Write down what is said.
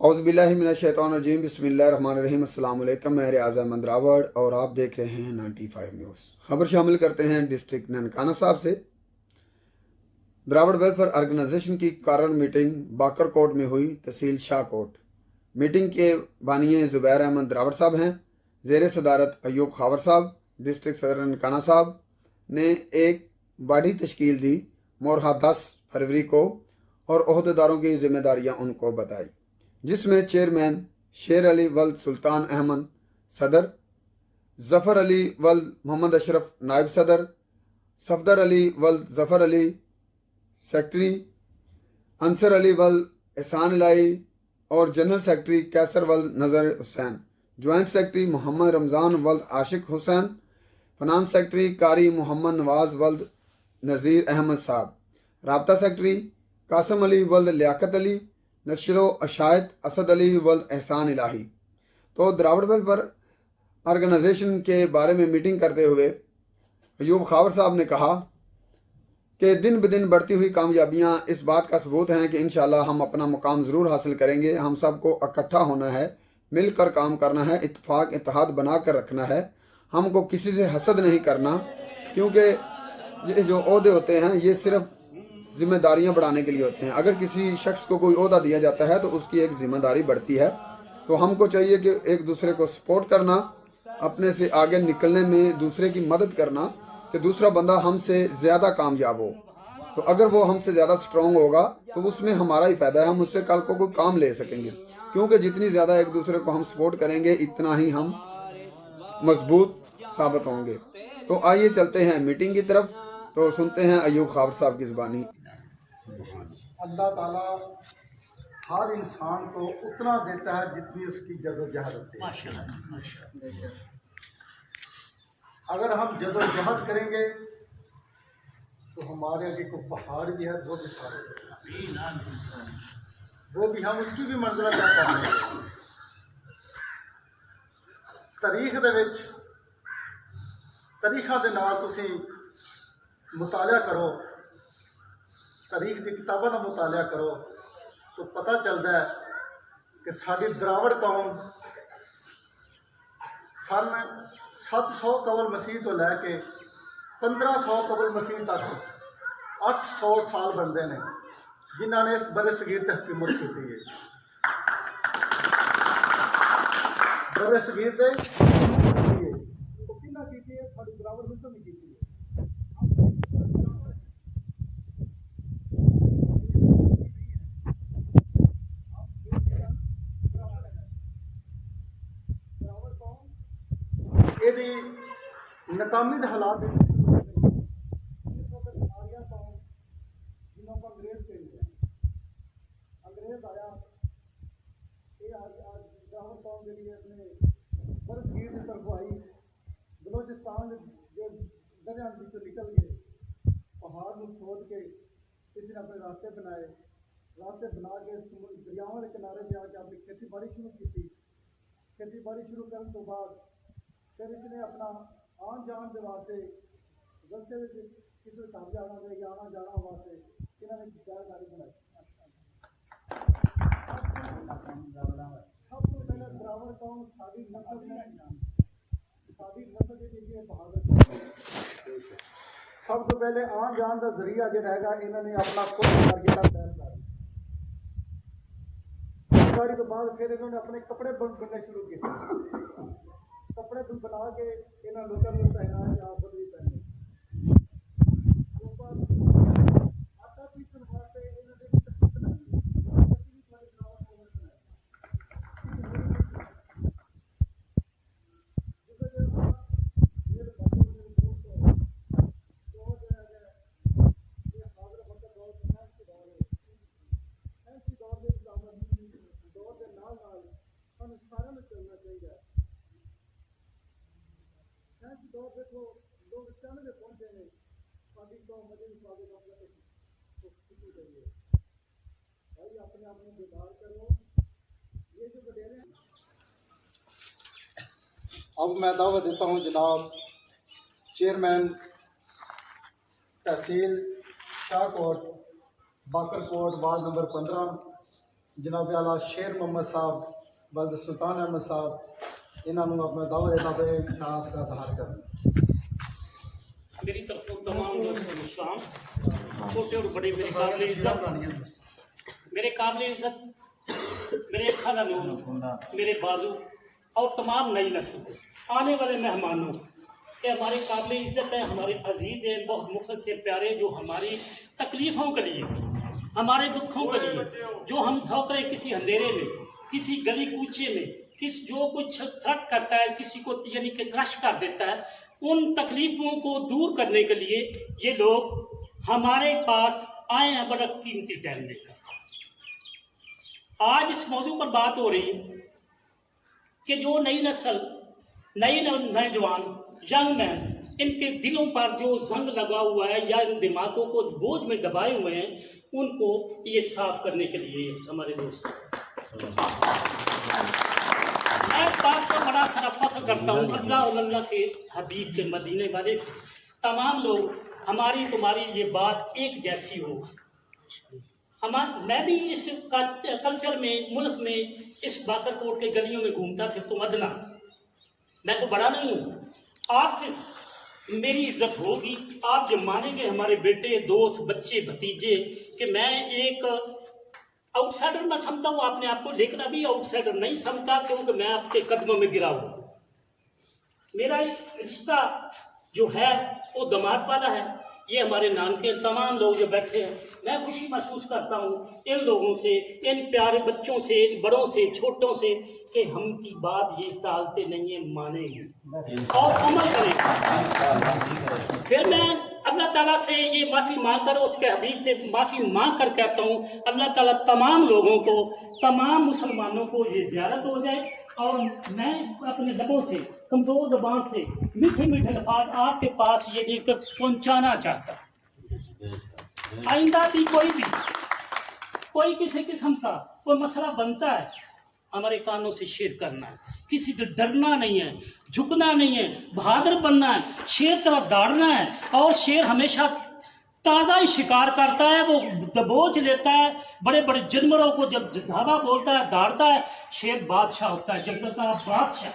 औज़ुबिल्लाहिमिनश्शैतानिर्रजीम बिस्मिल्लाहिर्रहमानिर्रहीम। अस्सलाम वालेकुम। मैं रियाज़ अहमद रावड़ और आप देख रहे हैं 95 न्यूज़। खबर शामिल करते हैं डिस्ट्रिक्ट ननकाना साहब से। द्राविड़ वेलफेयर ऑर्गेनाइजेशन की कारर मीटिंग बाकरकोट में हुई, तहसील शाहकोट। मीटिंग के बानिए ज़ुबैर अहमद द्राविड़ साहब हैं। ज़ेर सदारत अयूब खावर साहब, डिस्ट्रिक्ट सदर ननकाना साहब ने एक बॉडी तश्कील दी। मोरहा 10 फरवरी को और ओहदेदारों की जिम्मेदारियां उनको बताई, जिसमें चेयरमैन शेर अली वल्द सुल्तान अहमद सदर, जफ़र अली वल्द मोहम्मद अशरफ नायब सदर, सफदर अली वल्द जफ़र अली सेक्रेटरी, अंसर अली वल्द एहसान इलाही और जनरल सेक्रेटरी कैसर वल्द नज़र हुसैन, ज्वाइंट सेक्रेटरी मोहम्मद रमज़ान वल्द आशिक हुसैन, फाइनेंस सेक्रेटरी कारी मोहम्मद नवाज वल्द नज़ीर अहमद साहब, राब्ता सेक्रेटरी कासम अली वल्द लियाकत अली, नशरो अशायत असद अली वल्द एहसान इलाही। तो द्राविड़ वेलफेयर ऑर्गेनाइजेशन के बारे में मीटिंग करते हुए अयूब खावर साहब ने कहा कि दिन ब दिन बढ़ती हुई कामयाबियां इस बात का सबूत हैं कि इंशाल्लाह हम अपना मुकाम ज़रूर हासिल करेंगे। हम सबको इकट्ठा होना है, मिलकर काम करना है, इत्तेफाक इत्तेहाद बना कर रखना है। हमको किसी से हसद नहीं करना, क्योंकि ये जो ओहदे होते हैं ये सिर्फ जिम्मेदारियां बढ़ाने के लिए होते हैं। अगर किसी शख्स को कोई ओहदा दिया जाता है तो उसकी एक जिम्मेदारी बढ़ती है। तो हमको चाहिए कि एक दूसरे को सपोर्ट करना, अपने से आगे निकलने में दूसरे की मदद करना, कि दूसरा बंदा हमसे ज़्यादा कामयाब हो। तो अगर वो हमसे ज़्यादा स्ट्रॉन्ग होगा तो उसमें हमारा ही फ़ायदा है, हम उससे कल को कोई काम ले सकेंगे। क्योंकि जितनी ज़्यादा एक दूसरे को हम सपोर्ट करेंगे इतना ही हम मजबूत साबित होंगे। तो आइए चलते हैं मीटिंग की तरफ, तो सुनते हैं अयूब खावर साहब की ज़ुबानी। अल्लाह ताला हर इंसान को उतना देता है जितनी उसकी जदोजहद होती है। अगर हम जदोजहद करेंगे तो हमारे आगे को पहाड़ भी है, वो भी सारे, वो भी हम उसकी भी मंजिल तय कर लेंगे। तारीख दे विच तारीखां दे नाल तुसीं मुताला करो, तारीख की किताबों का मुताला करो तो पता चलता है कि साड़ी द्राविड़ कौम सन 700 कबल मसीह तो लैके 1500 कबल मसीह तक 800 साल बनते हैं जिन्होंने इस बरे सगीर ते हुकूमत की है। बरे सगीर ते द्राविड़ मिसल नहीं की। यदि नाकामी के हालात जिन्होंने अंग्रेज के लिए अंग्रेज आया, ये आज द्राविड़ कौम के लिए अपने बरसगीर की तरफ आई, बलोचिस्तान के दरिया निकल गए, पहाड़ में खोद के किसी ने अपने रास्ते बनाए, रास्ते बना के दरियाओं के किनारे जाके अपनी खेती बाड़ी शुरू की। खेती बाड़ी शुरू करने तो बाद फिर इसने अपना आन जान के वास्ते रस्ते में किसी घर जाना है या आना जाना वास्ते इन्होंने जायदारी बनाई। सब तो पहले द्राविड़ कौम साड़ी नस्ल की बहादुर, सब तो पहले आन जान का जरिया जो है इन्होंने अपना खुद तैयारी तो बाद फिर इन्होंने अपने कपड़े बनने शुरू किए। कपड़े बना के इन्होंने लोगों को पहनाया, आप भी पहने। आटा पीसने वास्ते इन्होंने दौर देखो लोग चांदे पहुंचे हैं, साड़ी तो मजे चाहिए भाई, अपने आप में बेदार करो। ये जो वडेरे अब मैं दावा देता हूं जनाब चेयरमैन तहसील शाहकोट बाकरकोट वार्ड नंबर 15 जनाब आला शेर मोहम्मद साहब बल्द सुल्तान अहमद साहब इन्होंने अपना दावा देता पे ख्याल का इजहार कर। मेरी तरफ तमाम दोस्तों को सलाम। छोटे और बड़े मेरे काबिल इज्जत मेरे खाना नूर मेरे बाजू और तमाम नई नस्ल को आने वाले मेहमानों के हमारे काबिल इज्जत है, हमारे अजीज़ हैं, बहुत मुखलिस से प्यारे, जो हमारी तकलीफ़ों के लिए, हमारे दुखों के लिए, जो हम ठोकरे किसी अंधेरे में, किसी गली कूचे में, जो कुछ थ्रेट करता है, किसी को यानी कि क्रश कर देता है, उन तकलीफ़ों को दूर करने के लिए ये लोग हमारे पास आए हैं बड़ा कीमती टाइम लेकर। आज इस मौजू पर बात हो रही है कि जो नई नस्ल, नए नौजवान, यंग मैन, इनके दिलों पर जो जंग लगा हुआ है या इन दिमागों को बोझ में दबाए हुए हैं, उनको ये साफ करने के लिए हमारे दोस्त। मैं इस बात को बड़ा सारा फख्र करता हूँ अल्लाह और अल्लाह के हबीब के मदीने वाले से, तमाम लोग हमारी तुम्हारी ये बात एक जैसी हो। मैं भी इस कल्चर में, मुल्क में, इस बाकरकोट के गलियों में घूमता फिर तो अदना, मैं तो बड़ा नहीं हूँ। आपसे मेरी इज्जत होगी, आप जब मानेंगे हमारे बेटे, दोस्त, बच्चे, भतीजे कि मैं एक आउटसाइडर मैं समझता हूँ अपने आप को, लेकिन अभी आउटसाइडर नहीं समझता क्योंकि मैं आपके कदमों में गिरा हूँ। मेरा रिश्ता जो है वो दामाद वाला है। ये हमारे नाम के तमाम लोग जो बैठे हैं, मैं खुशी महसूस करता हूँ इन लोगों से, इन प्यारे बच्चों से, इन बड़ों से, छोटों से, कि हम की बात ये टालते नहीं है, मानेंगे और अमल करेंगे। फिर मैं अल्लाह ताला से ये माफ़ी मांग कर, उसके हबीब से माफ़ी मांग कर कहता हूँ अल्लाह ताला तमाम लोगों को, तमाम मुसलमानों को ये ज़ियारत हो जाए। और मैं अपने लबों से, कमज़ोर ज़बान से मीठे मीठे अल्फाज आपके पास ये लेकर पहुँचाना चाहता। आइंदा भी कोई किसी किस्म का कोई मसला बनता है, हमारे कानों से शेर करना है, किसी से डरना नहीं है, झुकना नहीं है, बहादुर बनना है, शेर तरह दौड़ना है। और शेर हमेशा ताज़ा ही शिकार करता है, वो दबोच लेता है बड़े बड़े जानवरों को। जब धावा बोलता है, दौड़ता है, शेर बादशाह होता है, जब कहता है बादशाह।